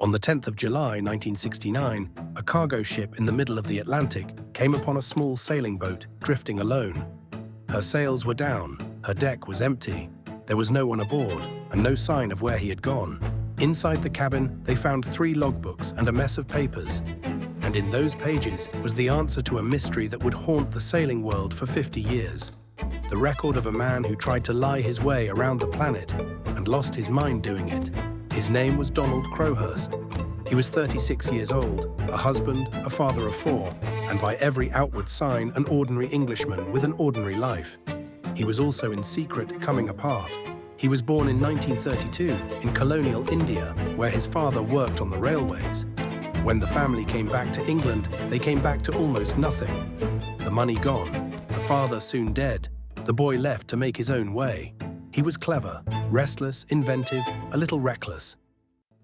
On the 10th of July 1969, a cargo ship in the middle of the Atlantic came upon a small sailing boat drifting alone. Her sails were down, her deck was empty. There was no one aboard, and no sign of where he had gone. Inside the cabin, they found 3 logbooks and a mess of papers. And in those pages was the answer to a mystery that would haunt the sailing world for 50 years. The record of a man who tried to lie his way around the planet and lost his mind doing it. His name was Donald Crowhurst. He was 36 years old, a husband, a father of 4, and by every outward sign, an ordinary Englishman with an ordinary life. He was also in secret coming apart. He was born in 1932 in colonial India, where his father worked on the railways. When the family came back to England, they came back to almost nothing. The money gone, the father soon dead, the boy left to make his own way. He was clever, restless, inventive, a little reckless.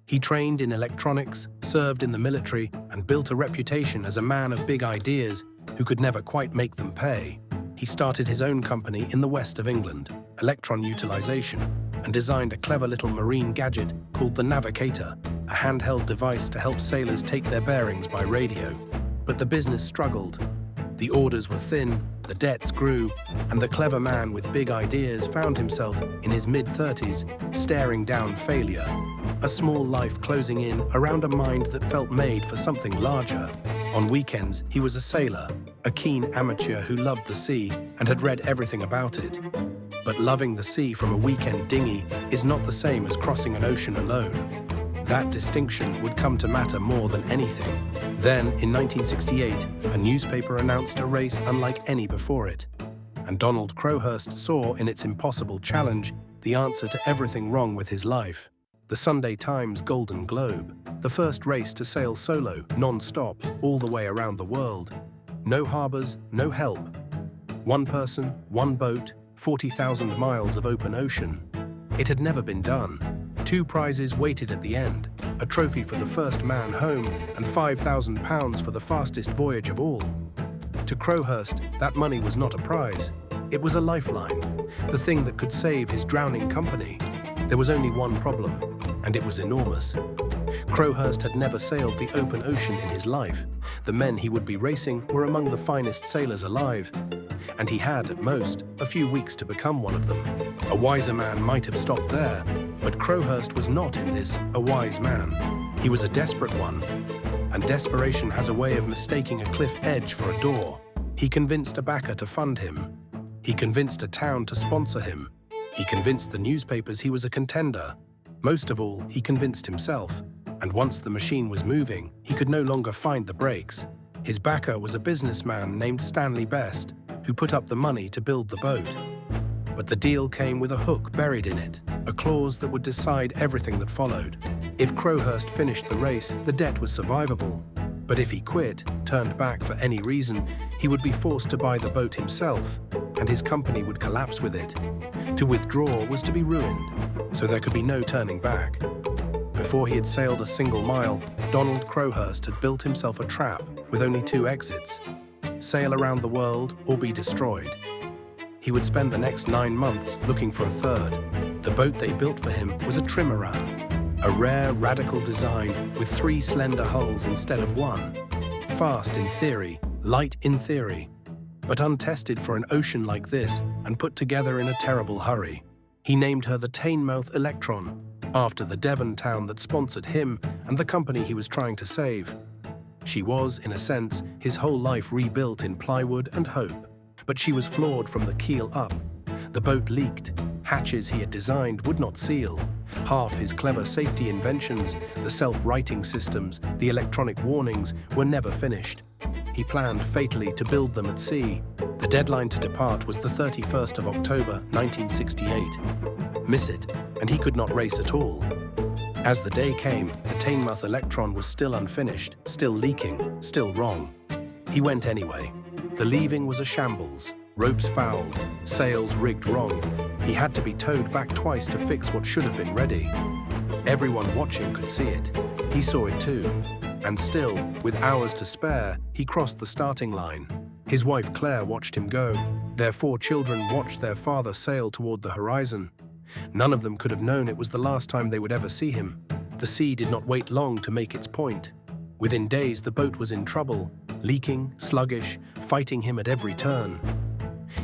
He trained in electronics, served in the military, and built a reputation as a man of big ideas who could never quite make them pay. He started his own company in the west of England, Electron Utilization, and designed a clever little marine gadget called the Navigator, a handheld device to help sailors take their bearings by radio. But the business struggled. The orders were thin, the debts grew, and the clever man with big ideas found himself in his mid-30s staring down failure, a small life closing in around a mind that felt made for something larger. On weekends, he was a sailor, a keen amateur who loved the sea and had read everything about it. But loving the sea from a weekend dinghy is not the same as crossing an ocean alone. That distinction would come to matter more than anything. Then, in 1968, a newspaper announced a race unlike any before it. And Donald Crowhurst saw in its impossible challenge the answer to everything wrong with his life. The Sunday Times Golden Globe, the first race to sail solo, non-stop, all the way around the world. No harbors, no help. One person, one boat, 40,000 miles of open ocean. It had never been done. 2 prizes waited at the end, a trophy for the first man home and £5,000 for the fastest voyage of all. To Crowhurst, that money was not a prize. It was a lifeline, the thing that could save his drowning company. There was only one problem, and it was enormous. Crowhurst had never sailed the open ocean in his life. The men he would be racing were among the finest sailors alive, and he had, at most, a few weeks to become one of them. A wiser man might have stopped there, but Crowhurst was not in this a wise man. He was a desperate one, and desperation has a way of mistaking a cliff edge for a door. He convinced a backer to fund him. He convinced a town to sponsor him. He convinced the newspapers he was a contender. Most of all, he convinced himself. And once the machine was moving, he could no longer find the brakes. His backer was a businessman named Stanley Best, who put up the money to build the boat. But the deal came with a hook buried in it, a clause that would decide everything that followed. If Crowhurst finished the race, the debt was survivable. But if he quit, turned back for any reason, he would be forced to buy the boat himself, and his company would collapse with it. To withdraw was to be ruined, so there could be no turning back. Before he had sailed a single mile, Donald Crowhurst had built himself a trap with only 2 exits: sail around the world or be destroyed. He would spend the next 9 months looking for a third. The boat they built for him was a trimaran, a rare, radical design with 3 slender hulls instead of 1. Fast in theory, light in theory, but untested for an ocean like this and put together in a terrible hurry. He named her the Teignmouth Electron, after the Devon town that sponsored him and the company he was trying to save. She was, in a sense, his whole life rebuilt in plywood and hope. But she was flawed from the keel up. The boat leaked. Hatches he had designed would not seal. Half his clever safety inventions, the self-righting systems, the electronic warnings, were never finished. He planned fatally to build them at sea. The deadline to depart was the 31st of October, 1968. Miss it, and he could not race at all. As the day came, the Teignmouth Electron was still unfinished, still leaking, still wrong. He went anyway. The leaving was a shambles, ropes fouled, sails rigged wrong. He had to be towed back twice to fix what should have been ready. Everyone watching could see it. He saw it too. And still, with hours to spare, he crossed the starting line. His wife Claire watched him go. Their 4 children watched their father sail toward the horizon. None of them could have known it was the last time they would ever see him. The sea did not wait long to make its point. Within days, the boat was in trouble, leaking, sluggish, fighting him at every turn.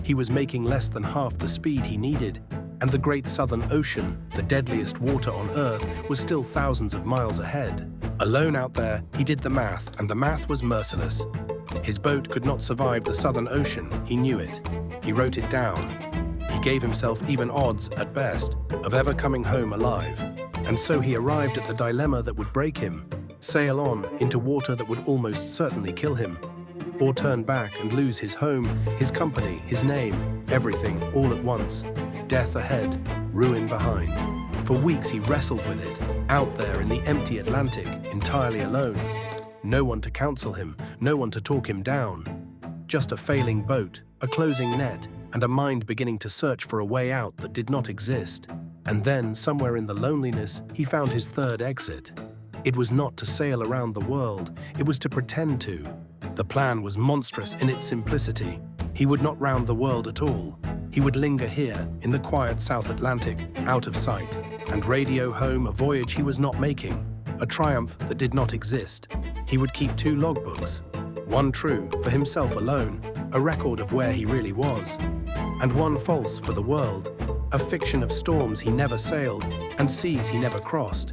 He was making less than half the speed he needed, and the great southern ocean, the deadliest water on Earth, was still thousands of miles ahead. Alone out there, he did the math, and the math was merciless. His boat could not survive the southern ocean, he knew it. He wrote it down. He gave himself even odds, at best, of ever coming home alive. And so he arrived at the dilemma that would break him: sail on into water that would almost certainly kill him, or turn back and lose his home, his company, his name, everything, all at once. Death ahead, ruin behind. For weeks he wrestled with it, out there in the empty Atlantic, entirely alone. No one to counsel him, no one to talk him down. Just a failing boat, a closing net, and a mind beginning to search for a way out that did not exist. And then, somewhere in the loneliness, he found his third exit. It was not to sail around the world, it was to pretend to. The plan was monstrous in its simplicity. He would not round the world at all. He would linger here, in the quiet South Atlantic, out of sight, and radio home a voyage he was not making, a triumph that did not exist. He would keep 2 logbooks, one true for himself alone, a record of where he really was, and one false for the world, a fiction of storms he never sailed and seas he never crossed.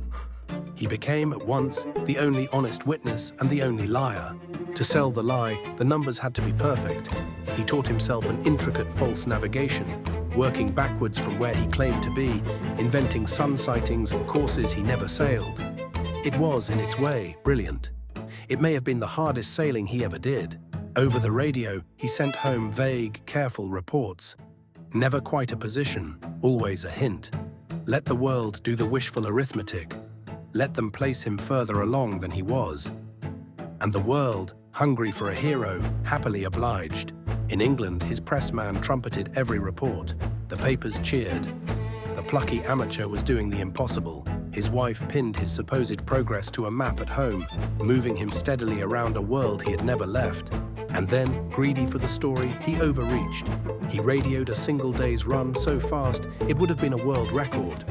He became at once the only honest witness and the only liar. To sell the lie, the numbers had to be perfect. He taught himself an intricate false navigation, working backwards from where he claimed to be, inventing sun sightings and courses he never sailed. It was, in its way, brilliant. It may have been the hardest sailing he ever did. Over the radio, he sent home vague, careful reports. Never quite a position, always a hint. Let the world do the wishful arithmetic. Let them place him further along than he was. And the world, hungry for a hero, happily obliged. In England, his pressman trumpeted every report. The papers cheered. The plucky amateur was doing the impossible. His wife pinned his supposed progress to a map at home, moving him steadily around a world he had never left. And then, greedy for the story, he overreached. He radioed a single day's run so fast it would have been a world record.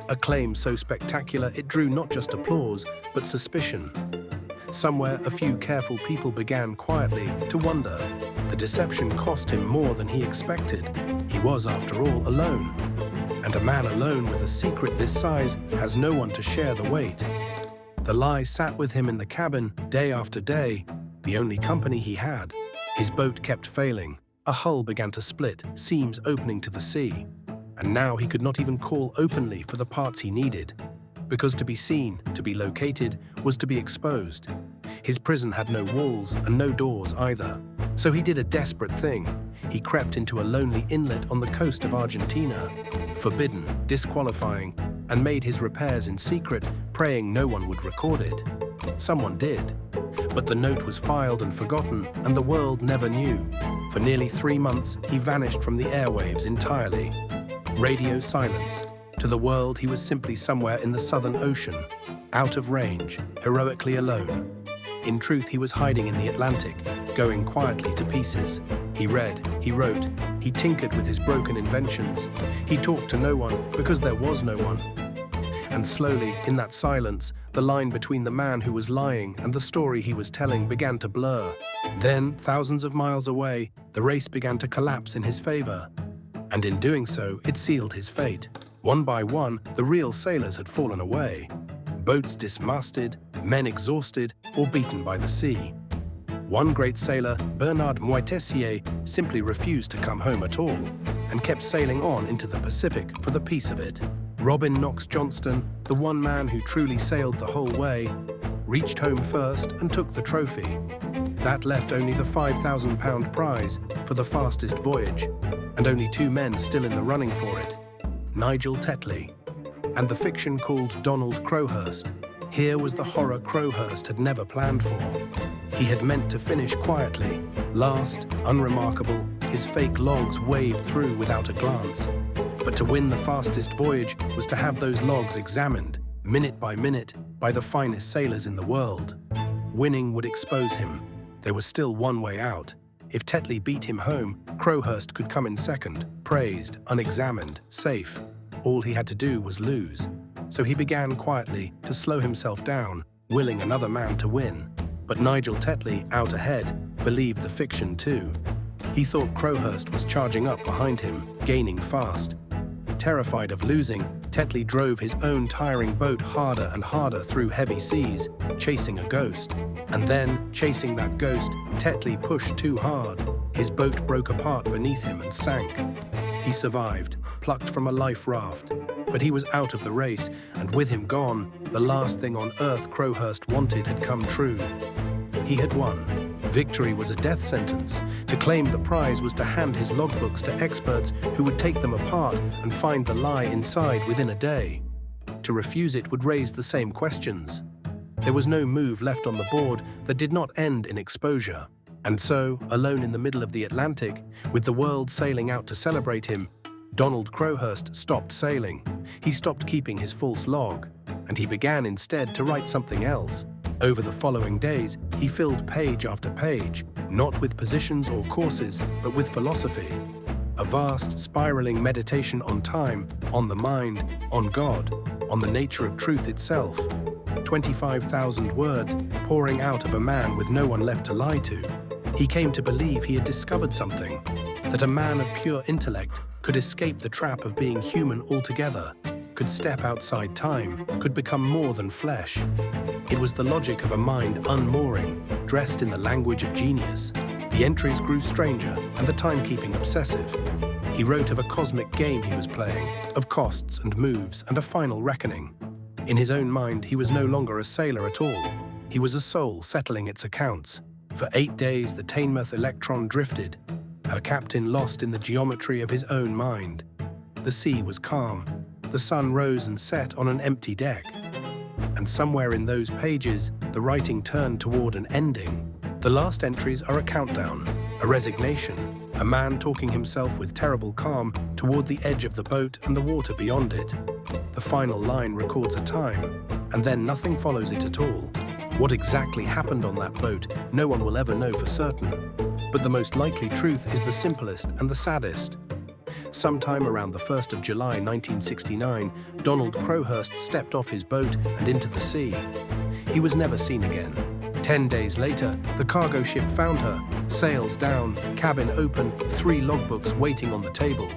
A claim so spectacular it drew not just applause, but suspicion. Somewhere, a few careful people began quietly to wonder. The deception cost him more than he expected. He was, after all, alone. And a man alone with a secret this size has no one to share the weight. The lie sat with him in the cabin day after day, the only company he had. His boat kept failing. A hull began to split, seams opening to the sea. And now he could not even call openly for the parts he needed. Because to be seen, to be located, was to be exposed. His prison had no walls and no doors either. So he did a desperate thing. He crept into a lonely inlet on the coast of Argentina, forbidden, disqualifying, and made his repairs in secret, praying no one would record it. Someone did. But the note was filed and forgotten, and the world never knew. For nearly 3 months, he vanished from the airwaves entirely. Radio silence. To the world, he was simply somewhere in the Southern Ocean, out of range, heroically alone. In truth, he was hiding in the Atlantic, going quietly to pieces. He read, he wrote, he tinkered with his broken inventions. He talked to no one because there was no one. And slowly, in that silence, the line between the man who was lying and the story he was telling began to blur. Then, thousands of miles away, the race began to collapse in his favor. And in doing so, it sealed his fate. One by one, the real sailors had fallen away. Boats dismasted, men exhausted or beaten by the sea. One great sailor, Bernard Moitessier, simply refused to come home at all and kept sailing on into the Pacific for the peace of it. Robin Knox Johnston, the one man who truly sailed the whole way, reached home first and took the trophy. That left only the £5,000 prize for the fastest voyage, and only 2 men still in the running for it: Nigel Tetley and the fiction called Donald Crowhurst. Here was the horror Crowhurst had never planned for. He had meant to finish quietly, last, unremarkable, his fake logs waved through without a glance. But to win the fastest voyage was to have those logs examined, minute, by the finest sailors in the world. Winning would expose him. There was still one way out. If Tetley beat him home, Crowhurst could come in second, praised, unexamined, safe. All he had to do was lose. so he began quietly to slow himself down, willing another man to win. But Nigel Tetley, out ahead, believed the fiction too. He thought Crowhurst was charging up behind him, gaining fast. Terrified of losing, Tetley drove his own tiring boat harder and harder through heavy seas, chasing a ghost. And then, chasing that ghost, Tetley pushed too hard. His boat broke apart beneath him and sank. He survived, plucked from a life raft. But he was out of the race, and with him gone, the last thing on earth Crowhurst wanted had come true. He had won. Victory was a death sentence. To claim the prize was to hand his logbooks to experts who would take them apart and find the lie inside within a day. To refuse it would raise the same questions. There was no move left on the board that did not end in exposure. And so, alone in the middle of the Atlantic, with the world sailing out to celebrate him, Donald Crowhurst stopped sailing. He stopped keeping his false log, and he began instead to write something else. Over the following days, he filled page after page, not with positions or courses, but with philosophy. A vast, spiraling meditation on time, on the mind, on God, on the nature of truth itself. 25,000 words pouring out of a man with no one left to lie to. He came to believe he had discovered something, that a man of pure intellect could escape the trap of being human altogether, could step outside time, could become more than flesh. It was the logic of a mind unmooring, dressed in the language of genius. The entries grew stranger and the timekeeping obsessive. He wrote of a cosmic game he was playing, of costs and moves and a final reckoning. In his own mind, he was no longer a sailor at all. He was a soul settling its accounts. For 8 days, the Teignmouth Electron drifted, her captain lost in the geometry of his own mind. The sea was calm. The sun rose and set on an empty deck. And somewhere in those pages, the writing turned toward an ending. The last entries are a countdown, a resignation, a man talking himself with terrible calm toward the edge of the boat and the water beyond it. The final line records a time, and then nothing follows it at all. What exactly happened on that boat, no one will ever know for certain. But the most likely truth is the simplest and the saddest. Sometime around the 1st of July 1969, Donald Crowhurst stepped off his boat and into the sea. He was never seen again. 10 days later, the cargo ship found her, sails down, cabin open, 3 logbooks waiting on the table.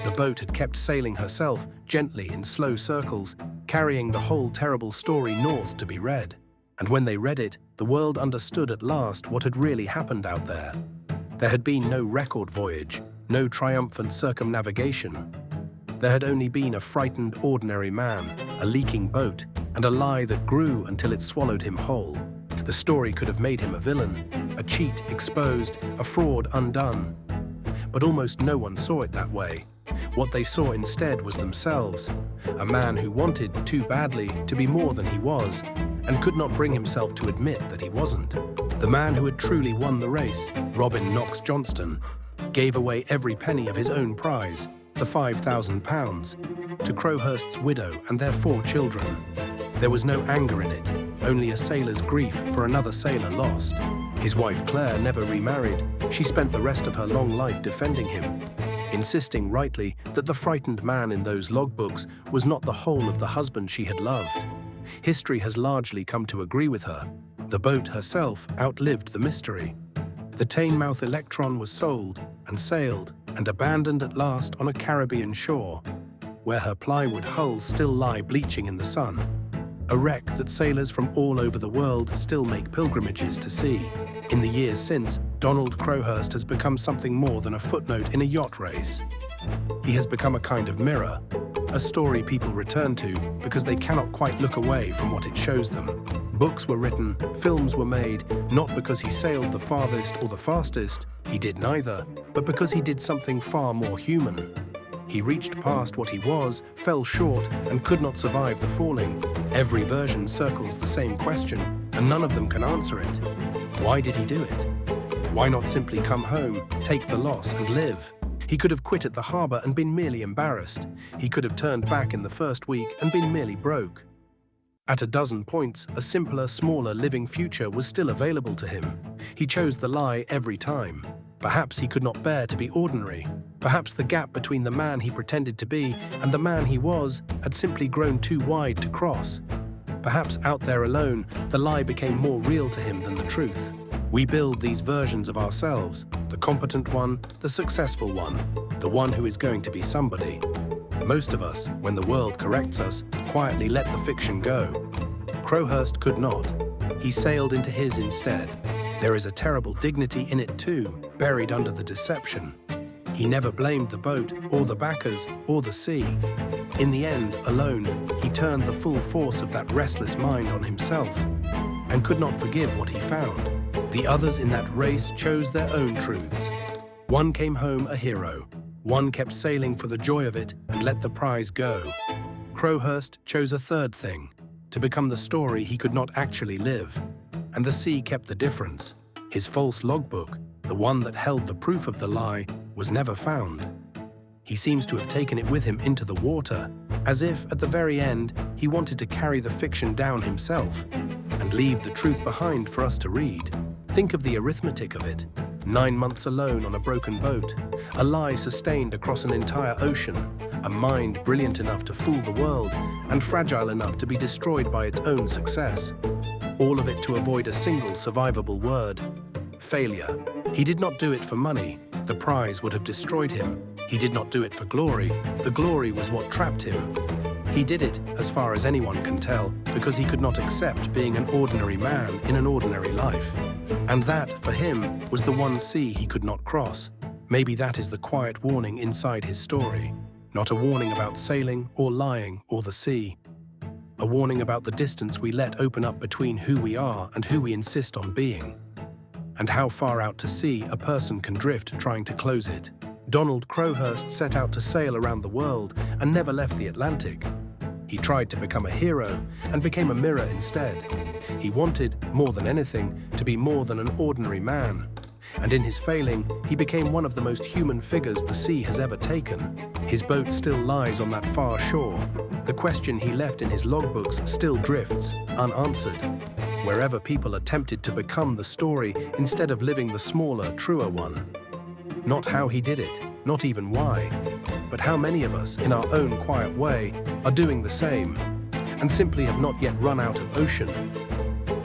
The boat had kept sailing herself, gently in slow circles, carrying the whole terrible story north to be read. And when they read it, the world understood at last what had really happened out there. There had been no record voyage, no triumphant circumnavigation. There had only been a frightened ordinary man, a leaking boat, and a lie that grew until it swallowed him whole. The story could have made him a villain, a cheat exposed, a fraud undone. But almost no one saw it that way. What they saw instead was themselves, a man who wanted too badly to be more than he was, and could not bring himself to admit that he wasn't. The man who had truly won the race, Robin Knox Johnston, gave away every penny of his own prize, the £5,000, to Crowhurst's widow and their 4 children. There was no anger in it, only a sailor's grief for another sailor lost. His wife Claire never remarried. She spent the rest of her long life defending him, insisting rightly that the frightened man in those logbooks was not the whole of the husband she had loved. History has largely come to agree with her. The boat herself outlived the mystery. The Teignmouth Electron was sold and sailed and abandoned at last on a Caribbean shore, where her plywood hulls still lie bleaching in the sun, a wreck that sailors from all over the world still make pilgrimages to see. In the years since, Donald Crowhurst has become something more than a footnote in a yacht race. He has become a kind of mirror, a story people return to because they cannot quite look away from what it shows them. Books were written, films were made, not because he sailed the farthest or the fastest, he did neither, but because he did something far more human. He reached past what he was, fell short, and could not survive the falling. Every version circles the same question, and none of them can answer it. Why did he do it? Why not simply come home, take the loss, and live? He could have quit at the harbour and been merely embarrassed. He could have turned back in the first week and been merely broke. At a dozen points, a simpler, smaller living future was still available to him. He chose the lie every time. Perhaps he could not bear to be ordinary. Perhaps the gap between the man he pretended to be and the man he was had simply grown too wide to cross. Perhaps out there alone, the lie became more real to him than the truth. We build these versions of ourselves, the competent one, the successful one, the one who is going to be somebody. Most of us, when the world corrects us, quietly let the fiction go. Crowhurst could not. He sailed into his instead. There is a terrible dignity in it too, buried under the deception. He never blamed the boat, or the backers, or the sea. In the end, alone, he turned the full force of that restless mind on himself, and could not forgive what he found. The others in that race chose their own truths. One came home a hero. One kept sailing for the joy of it and let the prize go. Crowhurst chose a third thing, to become the story he could not actually live. And the sea kept the difference. His false logbook, the one that held the proof of the lie, was never found. He seems to have taken it with him into the water, as if, at the very end, he wanted to carry the fiction down himself and leave the truth behind for us to read. Think of the arithmetic of it. 9 months alone on a broken boat, a lie sustained across an entire ocean, a mind brilliant enough to fool the world and fragile enough to be destroyed by its own success. All of it to avoid a single survivable word: failure. He did not do it for money. The prize would have destroyed him. He did not do it for glory. The glory was what trapped him. He did it, as far as anyone can tell, because he could not accept being an ordinary man in an ordinary life. And that, for him, was the one sea he could not cross. Maybe that is the quiet warning inside his story. Not a warning about sailing or lying or the sea. A warning about the distance we let open up between who we are and who we insist on being. And how far out to sea a person can drift trying to close it. Donald Crowhurst set out to sail around the world and never left the Atlantic. He tried to become a hero and became a mirror instead. He wanted, more than anything, to be more than an ordinary man. And in his failing, he became one of the most human figures the sea has ever taken. His boat still lies on that far shore. The question he left in his logbooks still drifts, unanswered. Wherever people attempted to become the story instead of living the smaller, truer one. Not how he did it, not even why, but how many of us, in our own quiet way, are doing the same, and simply have not yet run out of ocean.